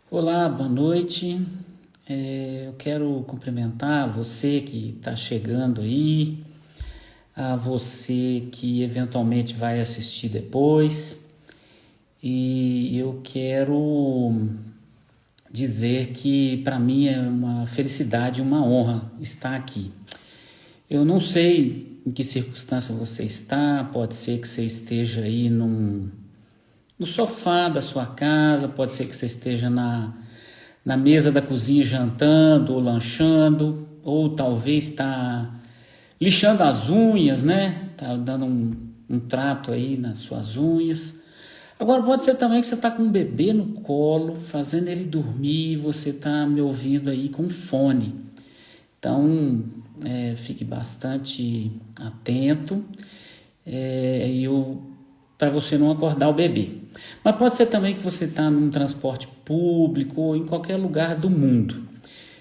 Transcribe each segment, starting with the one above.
Olá, boa noite. Eu quero cumprimentar você que está chegando aí, a você que eventualmente vai assistir depois, e eu quero dizer que para mim é uma felicidade, uma honra estar aqui. Eu não sei em que circunstância você está, pode ser que você esteja aí no sofá da sua casa, pode ser que você esteja na mesa da cozinha jantando ou lanchando, ou talvez está lixando as unhas, né? Tá dando um trato aí nas suas unhas. Agora pode ser também que você está com um bebê no colo, fazendo ele dormir, e você está me ouvindo aí com fone. Então, fique bastante atento para você não acordar o bebê. Mas pode ser também que você está num transporte público ou em qualquer lugar do mundo.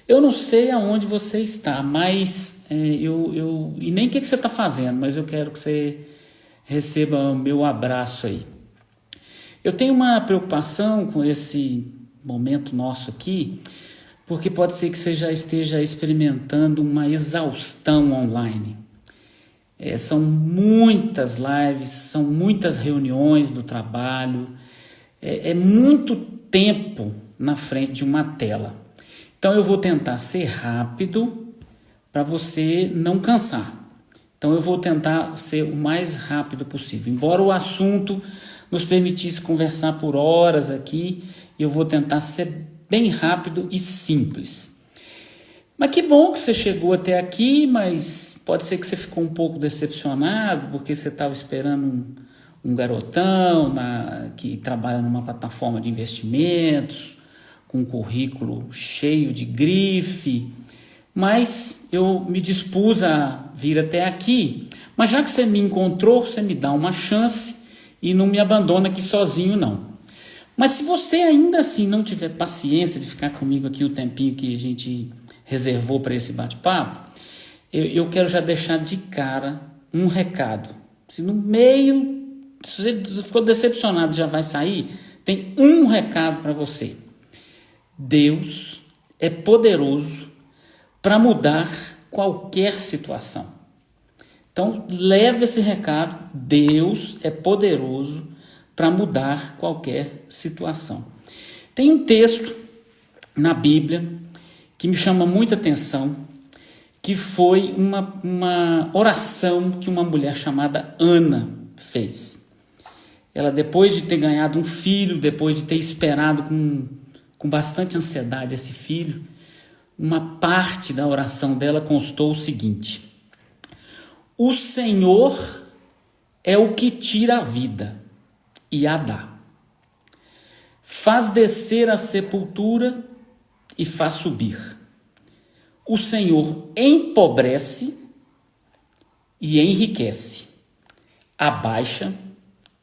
Eu não sei aonde você está, mas e nem o que você está fazendo, mas eu quero que você receba o meu abraço aí. Eu tenho uma preocupação com esse momento nosso aqui, porque pode ser que você já esteja experimentando uma exaustão online. São muitas lives, são muitas reuniões do trabalho, é muito tempo na frente de uma tela. Então eu vou tentar ser rápido para você não cansar. Então eu vou tentar ser o mais rápido possível. Embora o assunto nos permitisse conversar por horas aqui, eu vou tentar ser bem rápido e simples. Mas que bom que você chegou até aqui, mas pode ser que você ficou um pouco decepcionado, porque você estava esperando um garotão que trabalha numa plataforma de investimentos, com um currículo cheio de grife, mas eu me dispus a vir até aqui. Mas já que você me encontrou, você me dá uma chance e não me abandona aqui sozinho, não. Mas se você ainda assim não tiver paciência de ficar comigo aqui o tempinho que a gente reservou para esse bate-papo, eu quero já deixar de cara um recado. Se no meio, se você ficou decepcionado já vai sair, tem um recado para você. Deus é poderoso para mudar qualquer situação. Então, leve esse recado. Deus é poderoso para mudar qualquer situação. Tem um texto na Bíblia que me chama muita atenção, que foi uma oração que uma mulher chamada Ana fez. Ela, depois de ter ganhado um filho, depois de ter esperado com bastante ansiedade esse filho, uma parte da oração dela constou o seguinte: o Senhor é o que tira a vida e a dá. Faz descer a sepultura e faz subir. O Senhor empobrece e enriquece, abaixa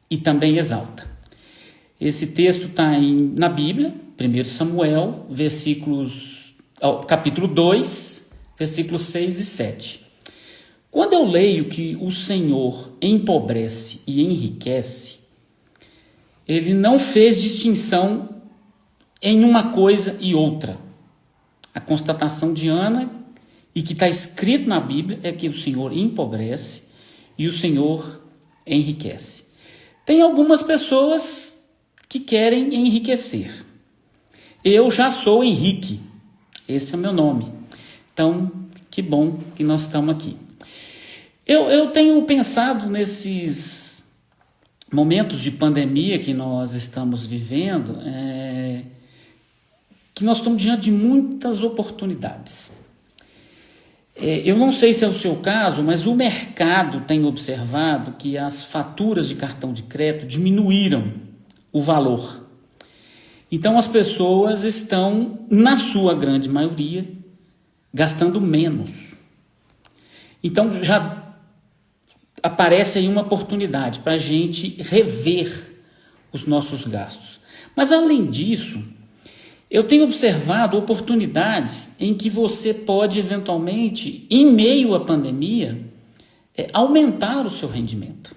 e também exalta. Esse texto está na Bíblia, 1 Samuel, capítulo 2, versículos 6 e 7. Quando eu leio que o Senhor empobrece e enriquece, ele não fez distinção em uma coisa e outra. A constatação de Ana, e que está escrito na Bíblia, é que o Senhor empobrece e o Senhor enriquece. Tem algumas pessoas que querem enriquecer. Eu já sou Henrique, esse é o meu nome. Então, que bom que nós estamos aqui. Eu tenho pensado nesses momentos de pandemia que nós estamos vivendo, que nós estamos diante de muitas oportunidades. Eu não sei se é o seu caso, mas o mercado tem observado que as faturas de cartão de crédito diminuíram o valor. Então as pessoas estão, na sua grande maioria, gastando menos. Então já aparece aí uma oportunidade para a gente rever os nossos gastos. Mas além disso, eu tenho observado oportunidades em que você pode eventualmente, em meio à pandemia, aumentar o seu rendimento.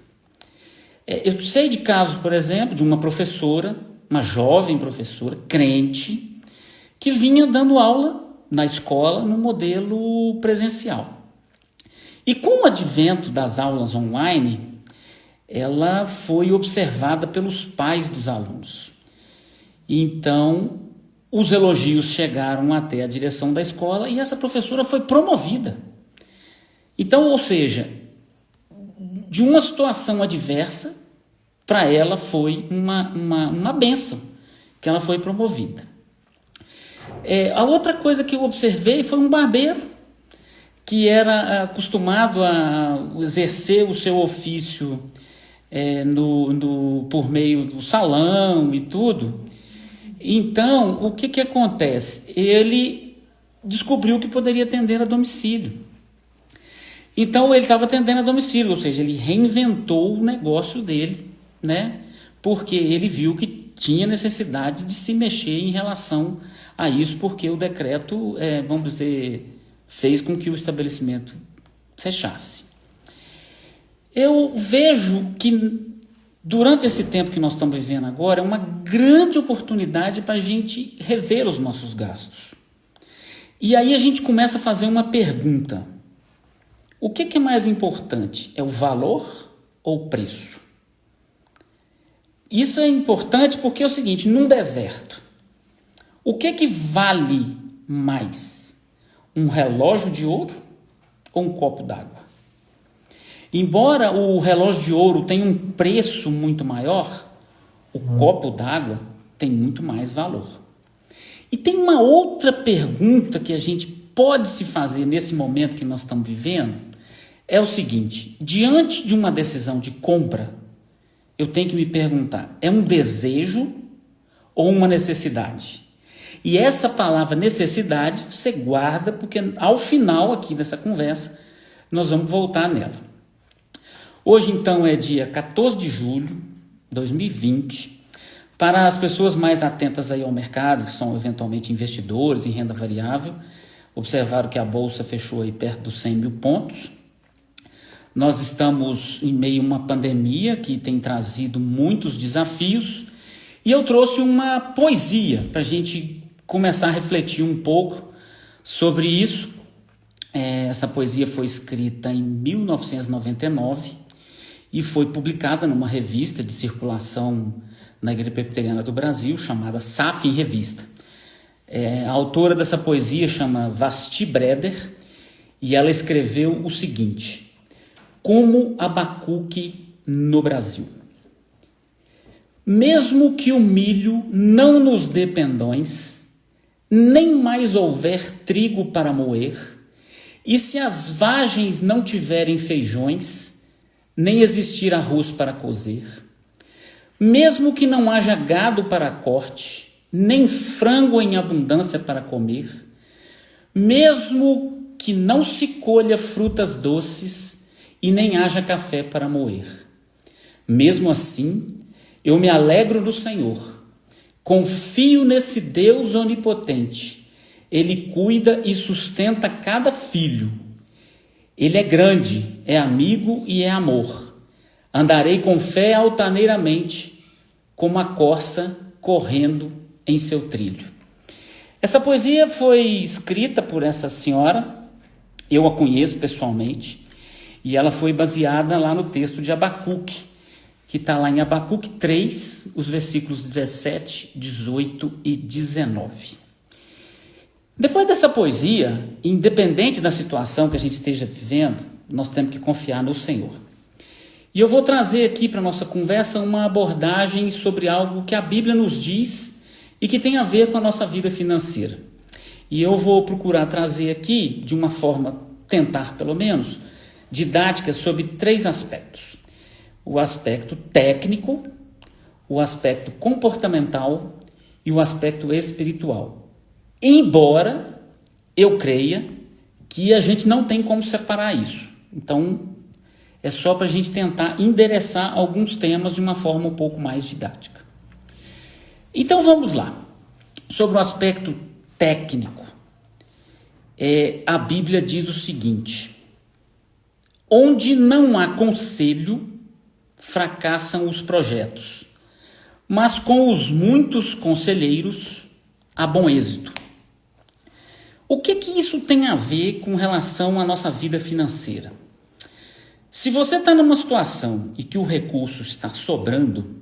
Eu sei de casos, por exemplo, de uma professora, uma jovem professora, crente, que vinha dando aula na escola no modelo presencial. E com o advento das aulas online, ela foi observada pelos pais dos alunos. Então, os elogios chegaram até a direção da escola e essa professora foi promovida. Então, ou seja, de uma situação adversa, para ela foi uma bênção, que ela foi promovida. A outra coisa que eu observei foi um barbeiro, que era acostumado a exercer o seu ofício por meio do salão e tudo. Então, o que acontece? Ele descobriu que poderia atender a domicílio. Então, ele estava atendendo a domicílio, ou seja, ele reinventou o negócio dele, né? Porque ele viu que tinha necessidade de se mexer em relação a isso, porque o decreto, vamos dizer, fez com que o estabelecimento fechasse. Eu vejo que durante esse tempo que nós estamos vivendo agora, é uma grande oportunidade para a gente rever os nossos gastos. E aí a gente começa a fazer uma pergunta. O que é mais importante? É o valor ou o preço? Isso é importante porque é o seguinte, num deserto, o que vale mais? Um relógio de ouro ou um copo d'água? Embora o relógio de ouro tenha um preço muito maior, o copo d'água tem muito mais valor. E tem uma outra pergunta que a gente pode se fazer nesse momento que nós estamos vivendo, é o seguinte, diante de uma decisão de compra, eu tenho que me perguntar, é um desejo ou uma necessidade? E essa palavra necessidade você guarda, porque ao final aqui dessa conversa, nós vamos voltar nela. Hoje, então, é dia 14 de julho de 2020. Para as pessoas mais atentas aí ao mercado, que são eventualmente investidores em renda variável, observaram que a Bolsa fechou aí perto dos 100 mil pontos. Nós estamos em meio a uma pandemia que tem trazido muitos desafios e eu trouxe uma poesia para a gente começar a refletir um pouco sobre isso. Essa poesia foi escrita em 1999 e foi publicada numa revista de circulação na Igreja Presbiteriana do Brasil, chamada SAF em Revista. A autora dessa poesia chama Vasti Breder e ela escreveu o seguinte: como Abacuque no Brasil. Mesmo que o milho não nos dê pendões, nem mais houver trigo para moer, e se as vagens não tiverem feijões, nem existir arroz para cozer, mesmo que não haja gado para corte, nem frango em abundância para comer, mesmo que não se colha frutas doces e nem haja café para moer. Mesmo assim, eu me alegro no Senhor, confio nesse Deus onipotente, Ele cuida e sustenta cada filho. Ele é grande, é amigo e é amor. Andarei com fé altaneiramente, como a corça correndo em seu trilho. Essa poesia foi escrita por essa senhora, eu a conheço pessoalmente, e ela foi baseada lá no texto de Abacuque, que está lá em Abacuque 3, os versículos 17, 18 e 19. Depois dessa poesia, independente da situação que a gente esteja vivendo, nós temos que confiar no Senhor. E eu vou trazer aqui para a nossa conversa uma abordagem sobre algo que a Bíblia nos diz e que tem a ver com a nossa vida financeira. E eu vou procurar trazer aqui, de uma forma, tentar pelo menos, didática sobre 3 aspectos. O aspecto técnico, o aspecto comportamental e o aspecto espiritual. Embora eu creia que a gente não tem como separar isso. Então, é só para a gente tentar endereçar alguns temas de uma forma um pouco mais didática. Então, vamos lá. Sobre o aspecto técnico, a Bíblia diz o seguinte: onde não há conselho, fracassam os projetos, mas com os muitos conselheiros há bom êxito. O que que isso tem a ver com relação à nossa vida financeira? Se você está numa situação em que o recurso está sobrando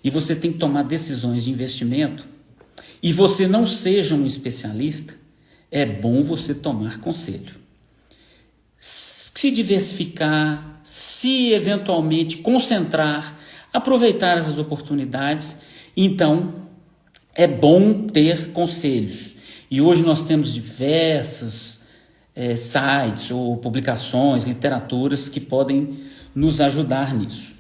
e você tem que tomar decisões de investimento e você não seja um especialista, é bom você tomar conselho. Se diversificar, se eventualmente concentrar, aproveitar essas oportunidades, então é bom ter conselhos. E hoje nós temos diversos sites ou publicações, literaturas que podem nos ajudar nisso.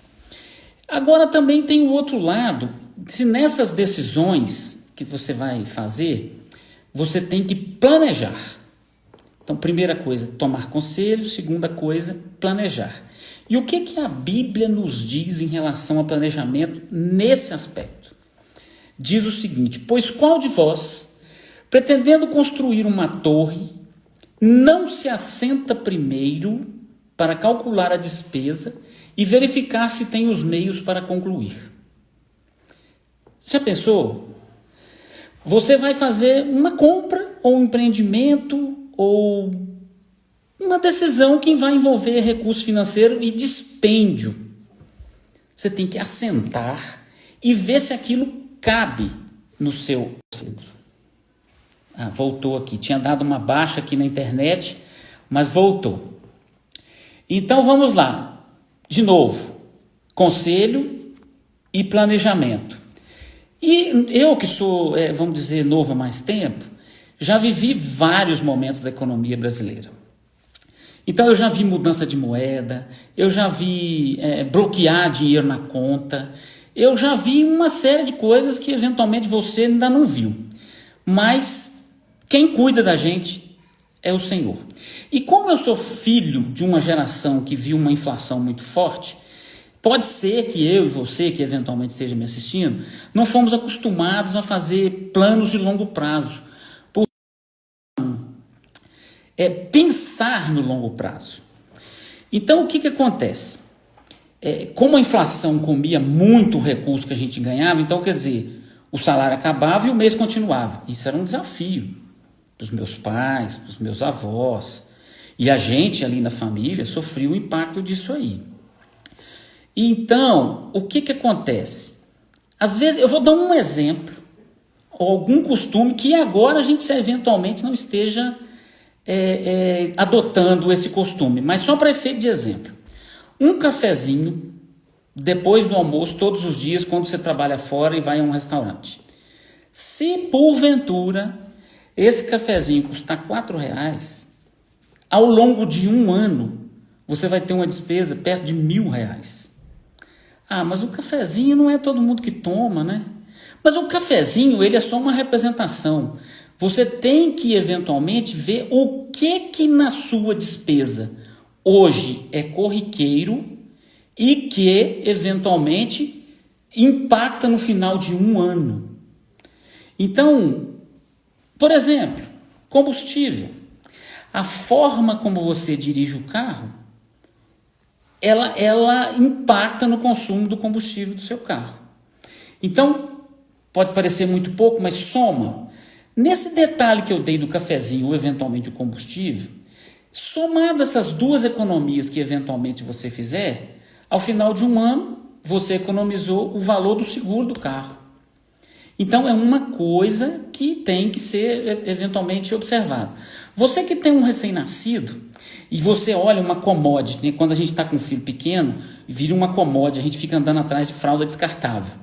Agora também tem o outro lado, se nessas decisões que você vai fazer, você tem que planejar. Então, primeira coisa, tomar conselho. Segunda coisa, planejar. E o que a Bíblia nos diz em relação ao planejamento nesse aspecto? Diz o seguinte: pois qual de vós, pretendendo construir uma torre, não se assenta primeiro para calcular a despesa e verificar se tem os meios para concluir? Já pensou? Você vai fazer uma compra ou um empreendimento ou uma decisão que vai envolver recurso financeiro e dispêndio. Você tem que assentar e ver se aquilo cabe no seu centro. Voltou aqui. Tinha dado uma baixa aqui na internet, mas voltou. Então vamos lá. De novo, conselho e planejamento. E eu que sou, vamos dizer, novo há mais tempo, já vivi vários momentos da economia brasileira. Então eu já vi mudança de moeda, eu já vi bloquear dinheiro na conta, eu já vi uma série de coisas que eventualmente você ainda não viu. Mas quem cuida da gente é o Senhor. E como eu sou filho de uma geração que viu uma inflação muito forte, pode ser que eu e você, que eventualmente esteja me assistindo, não fomos acostumados a fazer planos de longo prazo. Pensar no longo prazo. Então, o que acontece? Como a inflação comia muito o recurso que a gente ganhava, então, quer dizer, o salário acabava e o mês continuava. Isso era um desafio para os meus pais, para os meus avós. E a gente ali na família sofreu o impacto disso aí. Então, o que acontece? Às vezes, eu vou dar um exemplo, ou algum costume que agora a gente eventualmente não esteja adotando esse costume, mas só para efeito de exemplo. Um cafezinho, depois do almoço, todos os dias, quando você trabalha fora e vai a um restaurante. Se porventura esse cafezinho custar R$4, ao longo de um ano, você vai ter uma despesa perto de R$1.000. Mas o cafezinho não é todo mundo que toma, né? Mas o cafezinho, ele é só uma representação. Você tem que, eventualmente, ver o que na sua despesa hoje é corriqueiro e que, eventualmente, impacta no final de um ano. Então, por exemplo, combustível. A forma como você dirige o carro, ela impacta no consumo do combustível do seu carro. Então, pode parecer muito pouco, mas soma. Nesse detalhe que eu dei do cafezinho ou eventualmente o combustível, somado essas duas economias que eventualmente você fizer, ao final de um ano você economizou o valor do seguro do carro. Então é uma coisa que tem que ser eventualmente observada. Você que tem um recém-nascido e você olha uma commodity, né? Quando a gente está com um filho pequeno, vira uma commodity, a gente fica andando atrás de fralda descartável.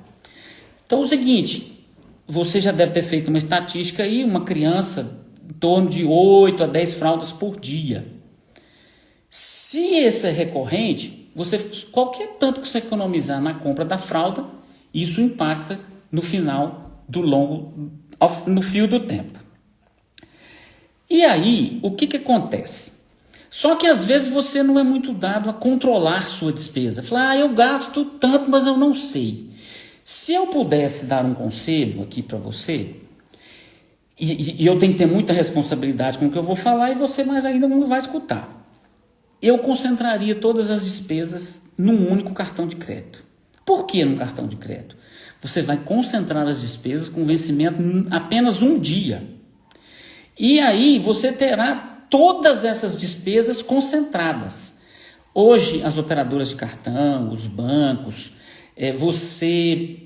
Então é o seguinte, você já deve ter feito uma estatística aí, uma criança em torno de 8 a 10 fraldas por dia. Se esse é recorrente, qualquer tanto que você economizar na compra da fralda, isso impacta no final no fio do tempo. E aí, o que acontece? Só que às vezes você não é muito dado a controlar sua despesa. Fala, eu gasto tanto, mas eu não sei. Se eu pudesse dar um conselho aqui para você, e eu tenho que ter muita responsabilidade com o que eu vou falar, e você mais ainda não vai escutar. Eu concentraria todas as despesas num único cartão de crédito. Por que num cartão de crédito? Você vai concentrar as despesas com vencimento apenas um dia. E aí você terá todas essas despesas concentradas. Hoje, as operadoras de cartão, os bancos, você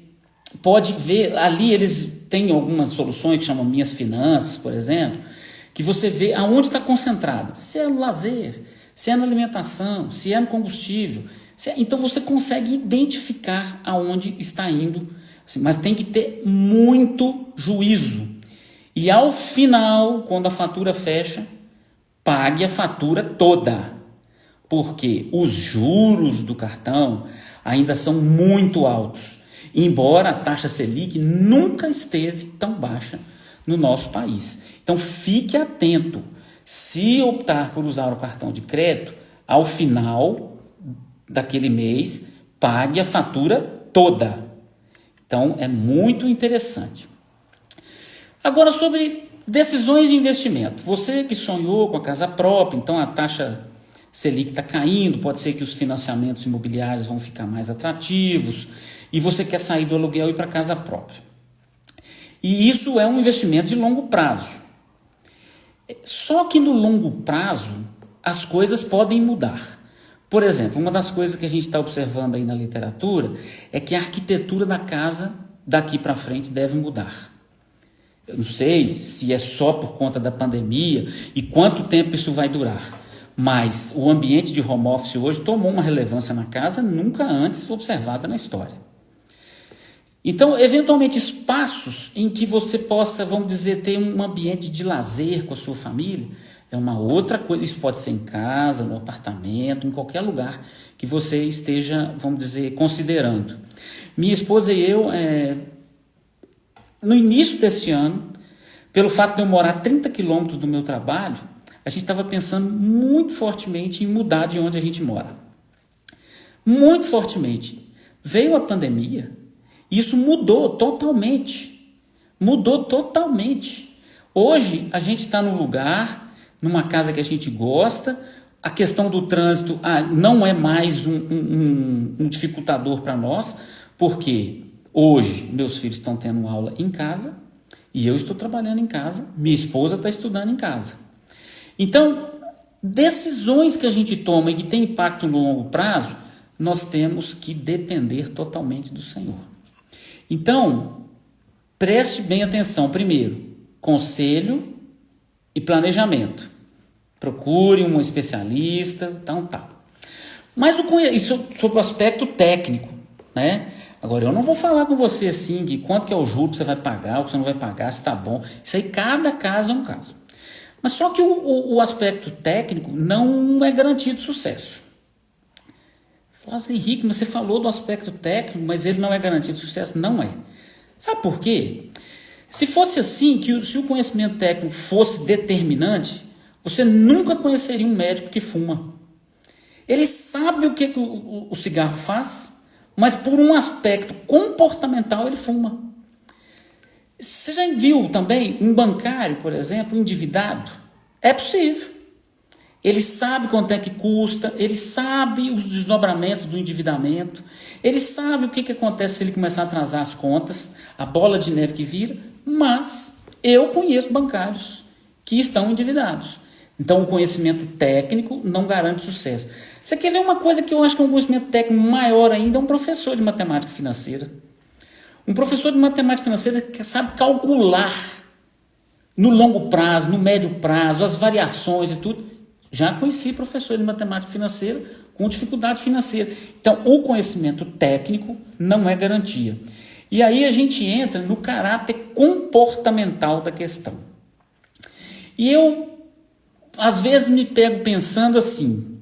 pode ver, ali eles têm algumas soluções que chamam Minhas Finanças, por exemplo, que você vê aonde está concentrado. Se é no lazer, se é na alimentação, se é no combustível. Então você consegue identificar aonde está indo, assim, mas tem que ter muito juízo. E ao final, quando a fatura fecha, pague a fatura toda, porque os juros do cartão ainda são muito altos, embora a taxa Selic nunca esteve tão baixa no nosso país. Então fique atento, se optar por usar o cartão de crédito, ao final daquele mês, pague a fatura toda. Então é muito interessante. Agora, sobre decisões de investimento. Você que sonhou com a casa própria, então a taxa Selic está caindo, pode ser que os financiamentos imobiliários vão ficar mais atrativos e você quer sair do aluguel e ir para a casa própria. E isso é um investimento de longo prazo. Só que no longo prazo as coisas podem mudar. Por exemplo, uma das coisas que a gente está observando aí na literatura é que a arquitetura da casa daqui para frente deve mudar. Eu não sei se é só por conta da pandemia e quanto tempo isso vai durar, mas o ambiente de home office hoje tomou uma relevância na casa nunca antes observada na história. Então, eventualmente, espaços em que você possa, vamos dizer, ter um ambiente de lazer com a sua família, é uma outra coisa. Isso pode ser em casa, no apartamento, em qualquer lugar que você esteja, vamos dizer, considerando. Minha esposa e eu, no início desse ano, pelo fato de eu morar a 30 quilômetros do meu trabalho, a gente estava pensando muito fortemente em mudar de onde a gente mora. Muito fortemente. Veio a pandemia, e isso mudou totalmente. Mudou totalmente. Hoje a gente está num lugar, numa casa que a gente gosta, a questão do trânsito não é mais um dificultador para nós, porque hoje meus filhos estão tendo aula em casa e eu estou trabalhando em casa, minha esposa está estudando em casa. Então, decisões que a gente toma e que tem impacto no longo prazo, nós temos que depender totalmente do Senhor. Então, preste bem atenção. Primeiro, conselho e planejamento. Procure um especialista, tal. Mas isso sobre o aspecto técnico, né? Agora, eu não vou falar com você assim de quanto que é o juro que você vai pagar, o que você não vai pagar, se está bom. Isso aí, cada caso é um caso. Mas só que o aspecto técnico não é garantia de sucesso. Fala assim, Henrique, mas você falou do aspecto técnico, mas ele não é garantia de sucesso? Não é. Sabe por quê? Se fosse assim, se o conhecimento técnico fosse determinante, você nunca conheceria um médico que fuma. Ele sabe o que o cigarro faz, mas por um aspecto comportamental ele fuma. Você já viu também um bancário, por exemplo, endividado? É possível. Ele sabe quanto é que custa, ele sabe os desdobramentos do endividamento, ele sabe o que acontece se ele começar a atrasar as contas, a bola de neve que vira, mas eu conheço bancários que estão endividados. Então, o conhecimento técnico não garante sucesso. Você quer ver uma coisa que eu acho que é um conhecimento técnico maior ainda? É um professor de matemática financeira. Um professor de matemática financeira que sabe calcular no longo prazo, no médio prazo, as variações e tudo. Já conheci professor de matemática financeira com dificuldade financeira. Então, o conhecimento técnico não é garantia. E aí a gente entra no caráter comportamental da questão. E eu, às vezes, me pego pensando assim,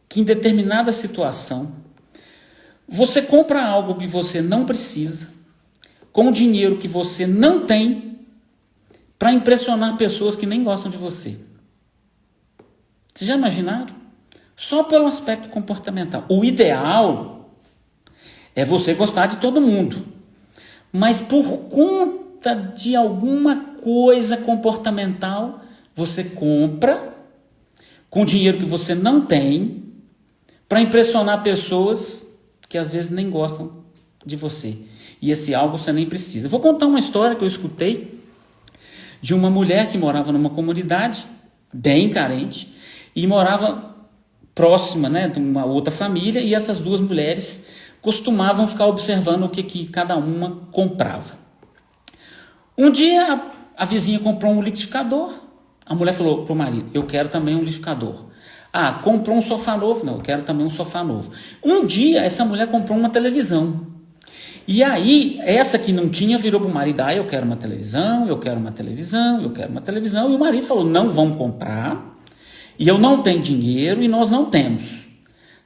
que em determinada situação, você compra algo que você não precisa, com dinheiro que você não tem, para impressionar pessoas que nem gostam de você. Vocês já imaginaram? Só pelo aspecto comportamental. O ideal é você gostar de todo mundo. Mas por conta de alguma coisa comportamental, você compra com dinheiro que você não tem para impressionar pessoas que às vezes nem gostam de você. E esse algo você nem precisa. Eu vou contar uma história que eu escutei de uma mulher que morava numa comunidade bem carente e morava próxima, né, de uma outra família, e essas duas mulheres costumavam ficar observando o que cada uma comprava. Um dia a vizinha comprou um liquidificador, a mulher falou para o marido: eu quero também um liquidificador. Ah, comprou um sofá novo? Não, eu quero também um sofá novo. Um dia essa mulher comprou uma televisão. E aí, essa que não tinha virou para o marido: ah, eu quero uma televisão, eu quero uma televisão, eu quero uma televisão. E o marido falou: não vamos comprar, e eu não tenho dinheiro, e nós não temos.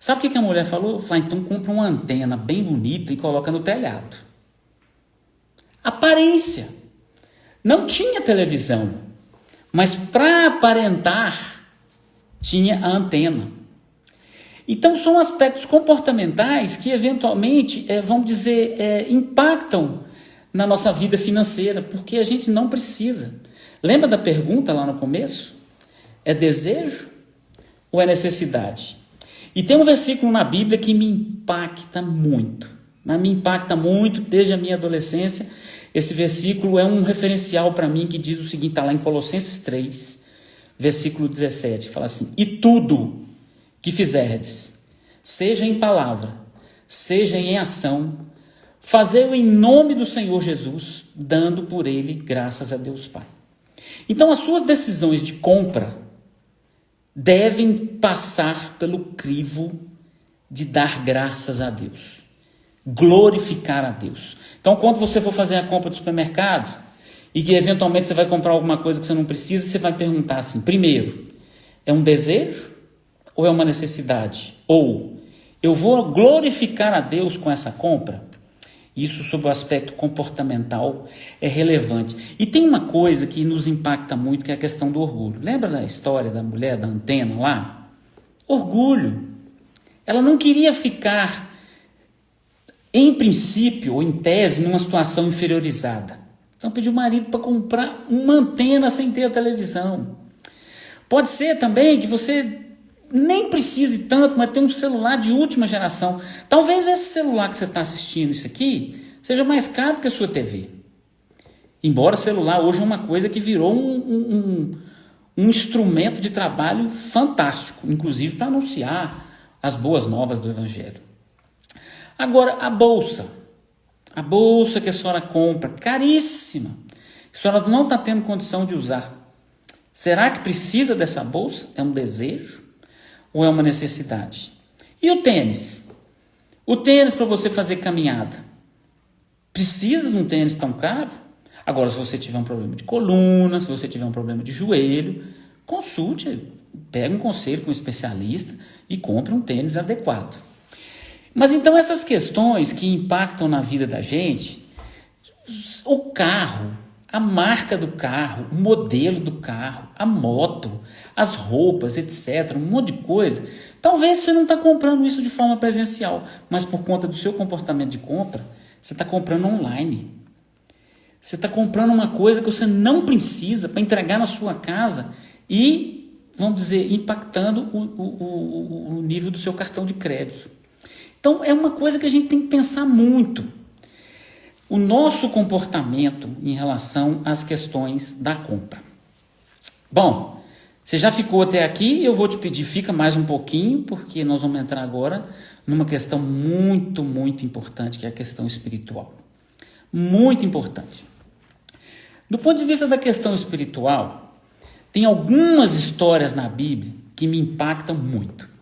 Sabe o que a mulher falou? Falou: então compra uma antena bem bonita e coloca no telhado. Aparência. Não tinha televisão, mas para aparentar, tinha a antena. Então são aspectos comportamentais que eventualmente, vamos dizer, impactam na nossa vida financeira, porque a gente não precisa. Lembra da pergunta lá no começo? É desejo ou é necessidade? E tem um versículo na Bíblia que me impacta muito, mas me impacta muito desde a minha adolescência. Esse versículo é um referencial para mim, que diz o seguinte, está lá em Colossenses 3, versículo 17, fala assim: e tudo que fizerdes, seja em palavra, seja em ação, fazei-o em nome do Senhor Jesus, dando por ele graças a Deus Pai. Então as suas decisões de compra devem passar pelo crivo de dar graças a Deus, glorificar a Deus. Então, quando você for fazer a compra do supermercado e que eventualmente você vai comprar alguma coisa que você não precisa, você vai perguntar assim: primeiro, é um desejo ou é uma necessidade? Ou eu vou glorificar a Deus com essa compra? Isso, sob o aspecto comportamental, é relevante. E tem uma coisa que nos impacta muito, que é a questão do orgulho. Lembra da história da mulher da antena lá? Orgulho. Ela não queria ficar, em princípio ou em tese, numa situação inferiorizada. Então pediu o marido para comprar uma antena sem ter a televisão. Pode ser também que você nem precise tanto, mas tem um celular de última geração. Talvez esse celular que você está assistindo isso aqui seja mais caro que a sua TV. Embora celular hoje é uma coisa que virou um instrumento de trabalho fantástico, inclusive para anunciar as boas novas do Evangelho. Agora, a bolsa que a senhora compra, caríssima, que a senhora não está tendo condição de usar. Será que precisa dessa bolsa? É um desejo ou é uma necessidade? E o tênis? O tênis para você fazer caminhada. Precisa de um tênis tão caro? Agora, se você tiver um problema de coluna, se você tiver um problema de joelho, consulte, pega um conselho com um especialista e compre um tênis adequado. Mas então essas questões que impactam na vida da gente, o carro, a marca do carro, o modelo do carro, a moto, as roupas, etc., um monte de coisa, talvez você não está comprando isso de forma presencial, mas por conta do seu comportamento de compra, você está comprando online. Você está comprando uma coisa que você não precisa para entregar na sua casa e, vamos dizer, impactando o nível do seu cartão de crédito. Então, é uma coisa que a gente tem que pensar muito. O nosso comportamento em relação às questões da compra. Bom, você já ficou até aqui, eu vou te pedir, fica mais um pouquinho, porque nós vamos entrar agora numa questão muito, muito importante, que é a questão espiritual. Muito importante. Do ponto de vista da questão espiritual, tem algumas histórias na Bíblia que me impactam muito.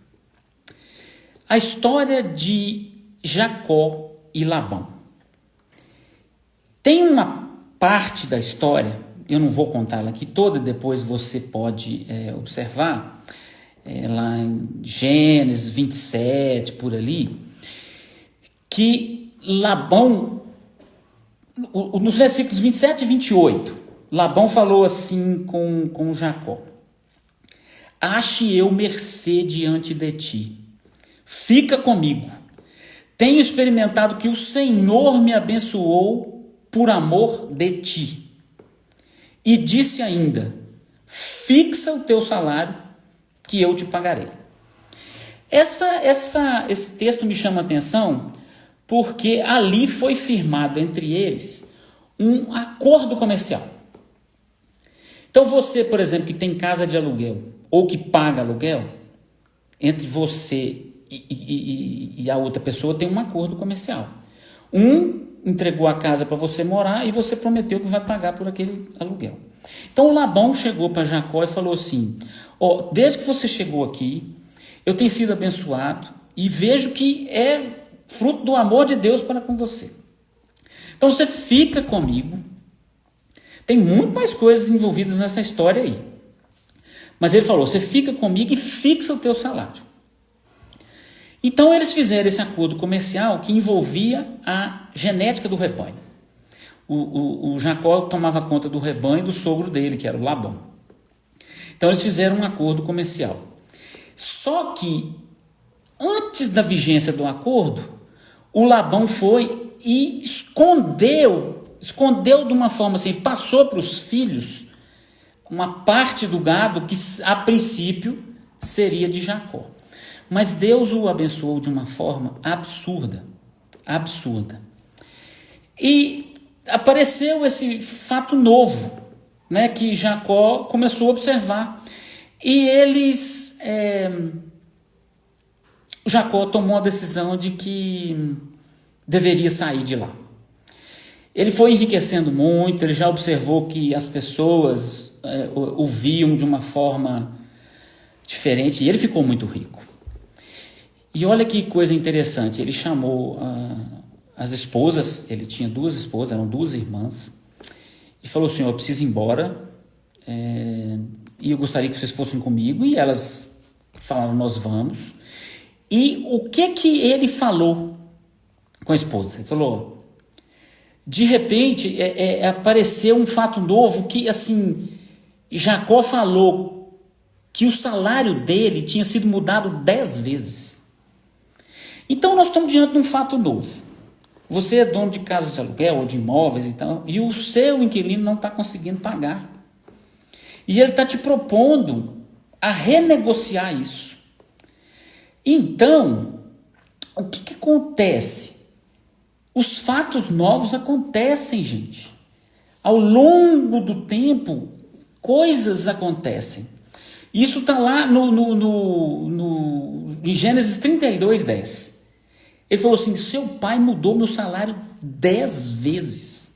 A história de Jacó e Labão. Tem uma parte da história, eu não vou contá-la aqui toda, depois você pode observar, lá em Gênesis 27, por ali, que Labão, nos versículos 27 e 28, Labão falou assim com Jacó: ache eu mercê diante de ti, fica comigo, tenho experimentado que o Senhor me abençoou por amor de ti. E disse ainda: fixa o teu salário, que eu te pagarei. Esse texto me chama a atenção, porque ali foi firmado entre eles um acordo comercial. Então você, por exemplo, que tem casa de aluguel ou que paga aluguel, entre você e a outra pessoa tem um acordo comercial. Um entregou a casa para você morar e você prometeu que vai pagar por aquele aluguel. Então o Labão chegou para Jacó e falou assim: desde que você chegou aqui, eu tenho sido abençoado e vejo que é fruto do amor de Deus para com você. Então você fica comigo. Tem muito mais coisas envolvidas nessa história aí. Mas ele falou: você fica comigo e fixa o teu salário. Então eles fizeram esse acordo comercial que envolvia a genética do rebanho. O Jacó tomava conta do rebanho do sogro dele, que era o Labão. Então eles fizeram um acordo comercial. Só que antes da vigência do acordo, o Labão foi e escondeu de uma forma assim, passou para os filhos uma parte do gado que a princípio seria de Jacó. Mas Deus o abençoou de uma forma absurda. E apareceu esse fato novo, né, que Jacó começou a observar. E Jacó tomou a decisão de que deveria sair de lá. Ele foi enriquecendo muito, ele já observou que as pessoas o viam de uma forma diferente e ele ficou muito rico. E olha que coisa interessante, ele chamou as esposas, ele tinha 2 esposas, eram 2 irmãs, e falou assim: eu preciso ir embora, e eu gostaria que vocês fossem comigo, e elas falaram: nós vamos. E o que ele falou com a esposa? Ele falou: de repente apareceu um fato novo que, assim, Jacó falou que o salário dele tinha sido mudado 10 vezes. Então nós estamos diante de um fato novo. Você é dono de casas de aluguel ou de imóveis e o seu inquilino não está conseguindo pagar. E ele está te propondo a renegociar isso. Então, o que acontece? Os fatos novos acontecem, gente. Ao longo do tempo, coisas acontecem. Isso está lá em Gênesis 32:10. Ele falou assim: seu pai mudou meu salário 10 vezes.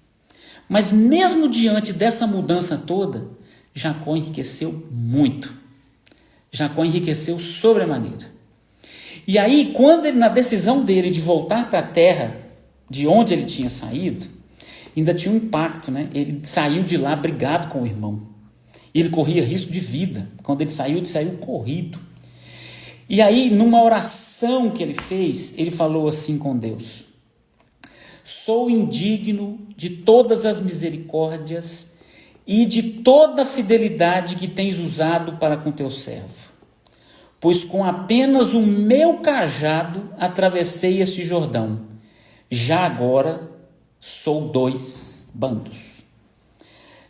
Mas mesmo diante dessa mudança toda, Jacó enriqueceu muito. Jacó enriqueceu sobremaneira. E aí, quando na decisão dele de voltar para a terra de onde ele tinha saído, ainda tinha um impacto, né? Ele saiu de lá brigado com o irmão. Ele corria risco de vida. Quando ele saiu corrido. E aí, numa oração que ele fez, ele falou assim com Deus: sou indigno de todas as misericórdias e de toda a fidelidade que tens usado para com teu servo. Pois com apenas o meu cajado atravessei este Jordão. Já agora sou 2 bandos.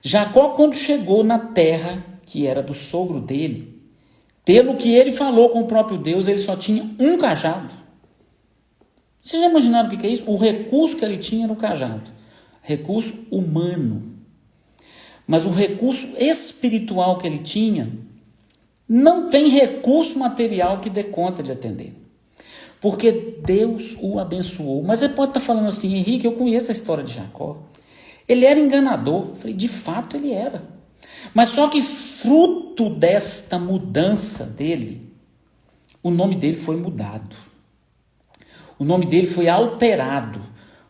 Jacó, quando chegou na terra que era do sogro dele, pelo que ele falou com o próprio Deus, ele só tinha um cajado. Vocês já imaginaram o que é isso? O recurso que ele tinha era o cajado. Recurso humano. Mas o recurso espiritual que ele tinha, não tem recurso material que dê conta de atender. Porque Deus o abençoou. Mas ele pode estar falando assim: Henrique, eu conheço a história de Jacó. Ele era enganador. Eu falei: de fato ele era. Mas só que fruto desta mudança dele, o nome dele foi mudado. O nome dele foi alterado,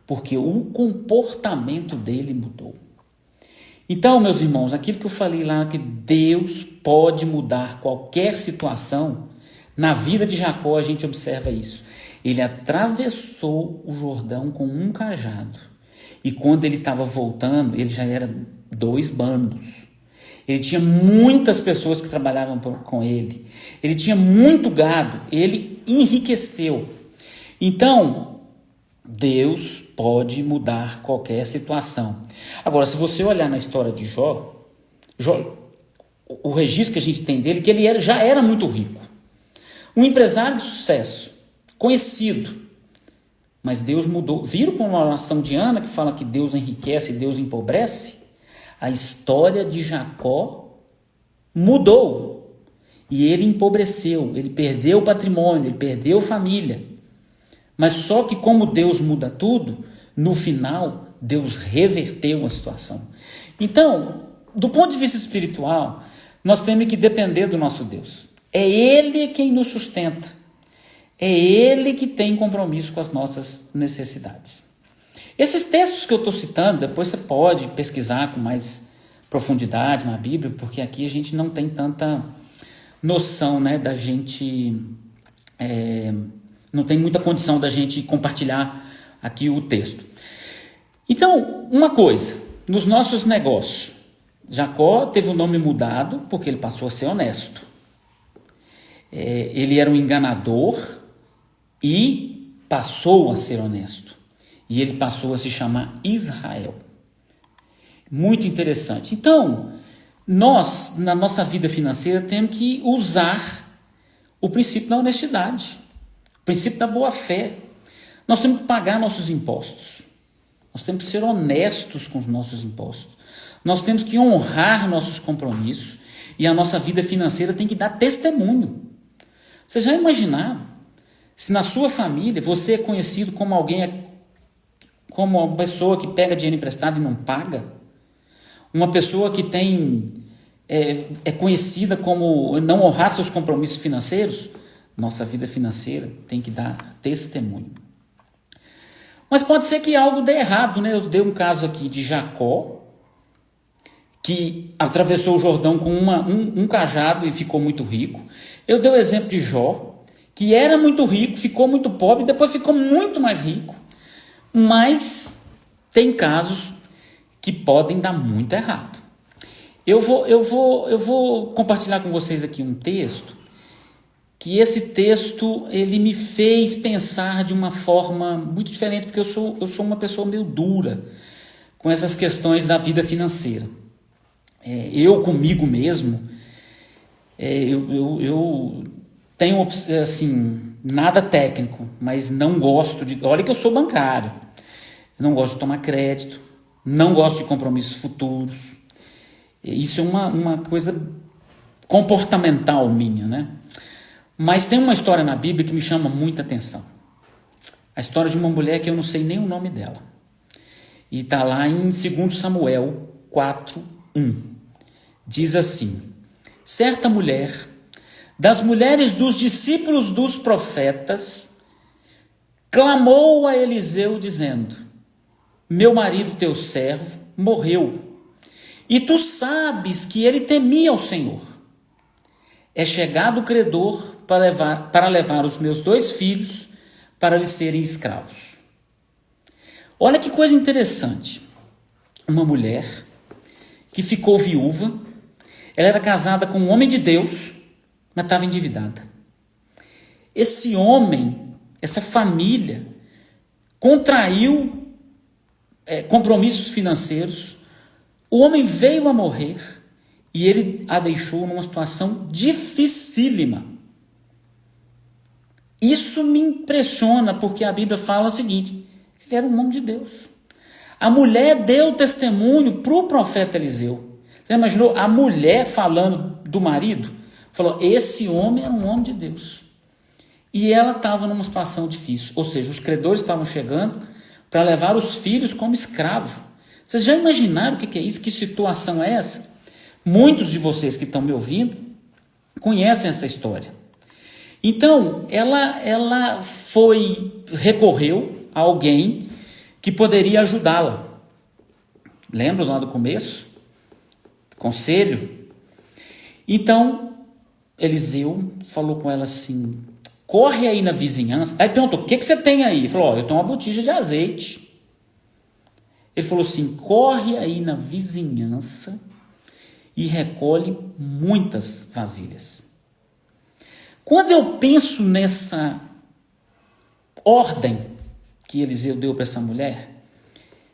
porque o comportamento dele mudou. Então, meus irmãos, aquilo que eu falei lá, que Deus pode mudar qualquer situação, na vida de Jacó a gente observa isso. Ele atravessou o Jordão com um cajado. E quando ele estava voltando, ele já era 2 bandos. Ele tinha muitas pessoas que trabalhavam com ele. Ele tinha muito gado. Ele enriqueceu. Então, Deus pode mudar qualquer situação. Agora, se você olhar na história de Jó, o registro que a gente tem dele, que ele já era muito rico. Um empresário de sucesso, conhecido. Mas Deus mudou. Viram com a oração de Ana, que fala que Deus enriquece e Deus empobrece? A história de Jacó mudou. E ele empobreceu, ele perdeu patrimônio, ele perdeu família. Mas só que como Deus muda tudo, no final, Deus reverteu a situação. Então, do ponto de vista espiritual, nós temos que depender do nosso Deus. É Ele quem nos sustenta. É Ele que tem compromisso com as nossas necessidades. Esses textos que eu estou citando, depois você pode pesquisar com mais profundidade na Bíblia, porque aqui a gente não tem tanta noção, né, da gente... não tem muita condição da gente compartilhar aqui o texto. Então, uma coisa, nos nossos negócios, Jacó teve o nome mudado porque ele passou a ser honesto. Ele era um enganador e passou a ser honesto. E ele passou a se chamar Israel. Muito interessante. Então, nós, na nossa vida financeira, temos que usar o princípio da honestidade, o princípio da boa-fé. Nós temos que pagar nossos impostos. Nós temos que ser honestos com os nossos impostos. Nós temos que honrar nossos compromissos. E a nossa vida financeira tem que dar testemunho. Vocês já imaginaram se na sua família você é conhecido como alguém, como uma pessoa que pega dinheiro emprestado e não paga? Uma pessoa que é conhecida como não honrar seus compromissos financeiros? Nossa vida financeira tem que dar testemunho. Mas pode ser que algo dê errado, né? Eu dei um caso aqui de Jacó, que atravessou o Jordão com um cajado e ficou muito rico. Eu dei o exemplo de Jó, que era muito rico, ficou muito pobre, depois ficou muito mais rico. Mas tem casos que podem dar muito errado. Eu vou compartilhar com vocês aqui um texto, que esse texto ele me fez pensar de uma forma muito diferente, porque eu sou uma pessoa meio dura com essas questões da vida financeira. Eu comigo mesmo, eu tenho assim, nada técnico, mas não gosto de... Olha que eu sou bancário. Eu não gosto de tomar crédito, não gosto de compromissos futuros. Isso é uma coisa comportamental minha, né? Mas tem uma história na Bíblia que me chama muita atenção. A história de uma mulher que eu não sei nem o nome dela. E está lá em 2 Samuel 4:1. Diz assim: certa mulher, das mulheres dos discípulos dos profetas, clamou a Eliseu dizendo: meu marido, teu servo, morreu, e tu sabes que ele temia ao Senhor. É chegado o credor para levar os meus 2 filhos para lhes serem escravos. Olha que coisa interessante. Uma mulher que ficou viúva, ela era casada com um homem de Deus, mas estava endividada. Esse homem, essa família, contraiu compromissos financeiros. O homem veio a morrer e ele a deixou numa situação dificílima. Isso me impressiona, porque a Bíblia fala o seguinte: ele era um homem de Deus. A mulher deu testemunho para o profeta Eliseu. Você imaginou a mulher falando do marido? Falou, esse homem era um homem de Deus. E ela estava numa situação difícil. Ou seja, os credores estavam chegando para levar os filhos como escravo. Vocês já imaginaram o que é isso? Que situação é essa? Muitos de vocês que estão me ouvindo conhecem essa história. Então, ela recorreu a alguém que poderia ajudá-la. Lembra lá do começo? Conselho. Então, Eliseu falou com ela assim: corre aí na vizinhança. Aí perguntou: o que você tem aí? Ele falou: eu tenho uma botija de azeite. Ele falou assim: corre aí na vizinhança e recolhe muitas vasilhas. Quando eu penso nessa ordem que Eliseu deu para essa mulher,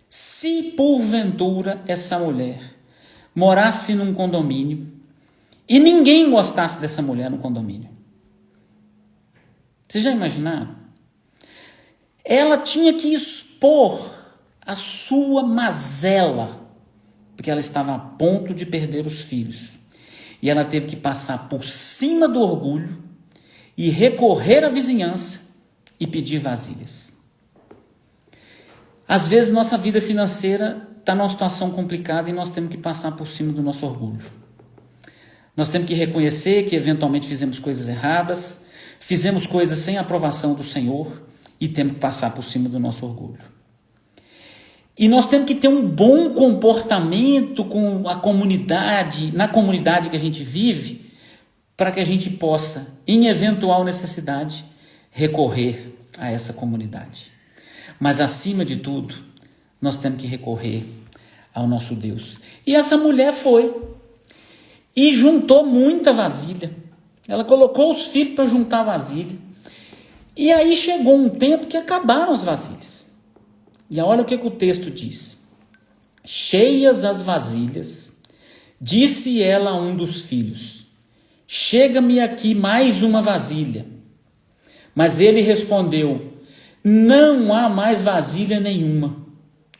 se porventura essa mulher morasse num condomínio e ninguém gostasse dessa mulher no condomínio, vocês já imaginaram? Ela tinha que expor a sua mazela, porque ela estava a ponto de perder os filhos. e ela teve que passar por cima do orgulho e recorrer à vizinhança e pedir vasilhas. Às vezes nossa vida financeira está numa situação complicada e nós temos que passar por cima do nosso orgulho. Nós temos que reconhecer que eventualmente fizemos coisas erradas, fizemos coisas sem aprovação do Senhor e temos que passar por cima do nosso orgulho. E nós temos que ter um bom comportamento com a comunidade, na comunidade que a gente vive, para que a gente possa, em eventual necessidade, recorrer a essa comunidade. Mas, acima de tudo, nós temos que recorrer ao nosso Deus. E essa mulher foi e juntou muita vasilha. Ela colocou os filhos para juntar vasilha. E aí chegou um tempo que acabaram as vasilhas. E olha o que o texto diz. Cheias as vasilhas, disse ela a um dos filhos, chega-me aqui mais uma vasilha. Mas ele respondeu, não há mais vasilha nenhuma.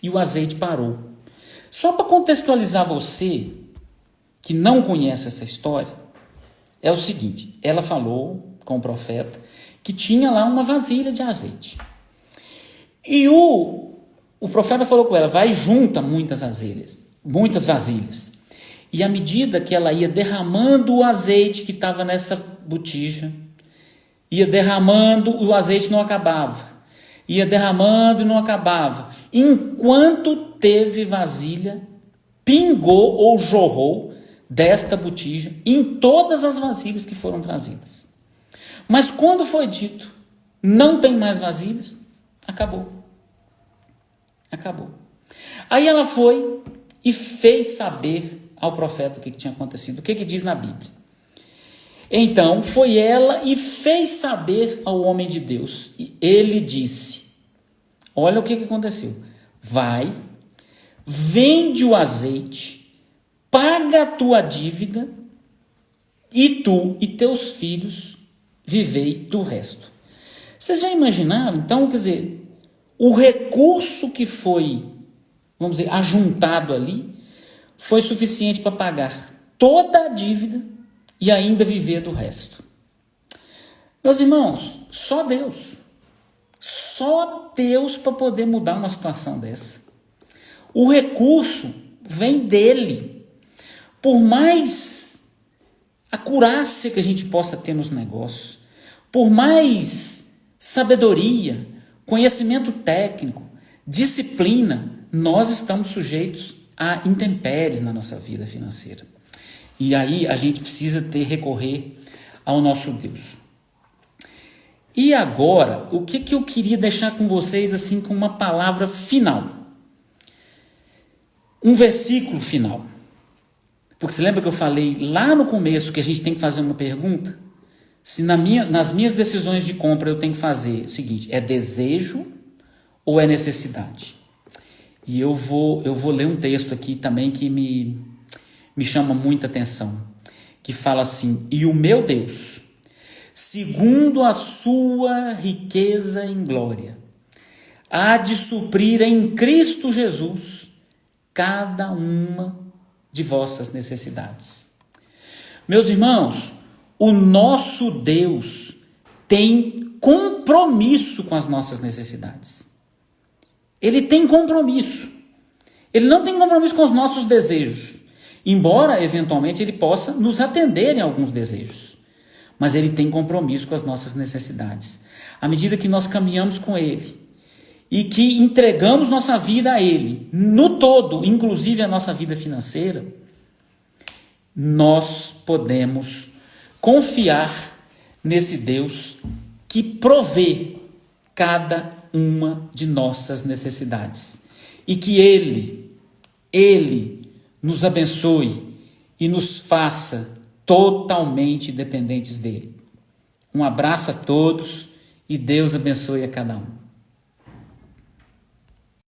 E o azeite parou. Só para contextualizar você, que não conhece essa história, é o seguinte, ela falou com o profeta que tinha lá uma vasilha de azeite. E o profeta falou com ela, vai e junta muitas vasilhas. E à medida que ela ia derramando o azeite que estava nessa botija, ia derramando, o azeite não acabava. Ia derramando e não acabava. Enquanto teve vasilha, pingou ou jorrou desta botija em todas as vasilhas que foram trazidas. Mas quando foi dito, não tem mais vasilhas, acabou. Acabou. Aí ela foi e fez saber ao profeta o que tinha acontecido. O que diz na Bíblia? Então foi ela e fez saber ao homem de Deus. E ele disse, olha o que aconteceu. Vai, vende o azeite, paga a tua dívida e tu e teus filhos vivei do resto. Vocês já imaginaram? Então, quer dizer, o recurso que foi, vamos dizer, ajuntado ali, foi suficiente para pagar toda a dívida e ainda viver do resto. Meus irmãos, só Deus para poder mudar uma situação dessa. O recurso vem dele. Por mais acurácia que a gente possa ter nos negócios, por mais sabedoria, conhecimento técnico, disciplina, nós estamos sujeitos a intempéries na nossa vida financeira. E aí a gente precisa recorrer ao nosso Deus. E agora, o que eu queria deixar com vocês assim com uma palavra final? Um versículo final. Porque você lembra que eu falei lá no começo que a gente tem que fazer uma pergunta? Se nas minhas decisões de compra eu tenho que fazer o seguinte, é desejo ou é necessidade? E eu vou ler um texto aqui também que me chama muita atenção, que fala assim, e o meu Deus, segundo a sua riqueza em glória, há de suprir em Cristo Jesus cada uma de vossas necessidades. Meus irmãos, o nosso Deus tem compromisso com as nossas necessidades. Ele tem compromisso. Ele não tem compromisso com os nossos desejos, embora eventualmente ele possa nos atender em alguns desejos. Mas ele tem compromisso com as nossas necessidades. À medida que nós caminhamos com ele e que entregamos nossa vida a ele, no todo, inclusive a nossa vida financeira, nós podemos confiar nesse Deus que provê cada uma de nossas necessidades. E que Ele nos abençoe e nos faça totalmente dependentes dele. Um abraço a todos e Deus abençoe a cada um.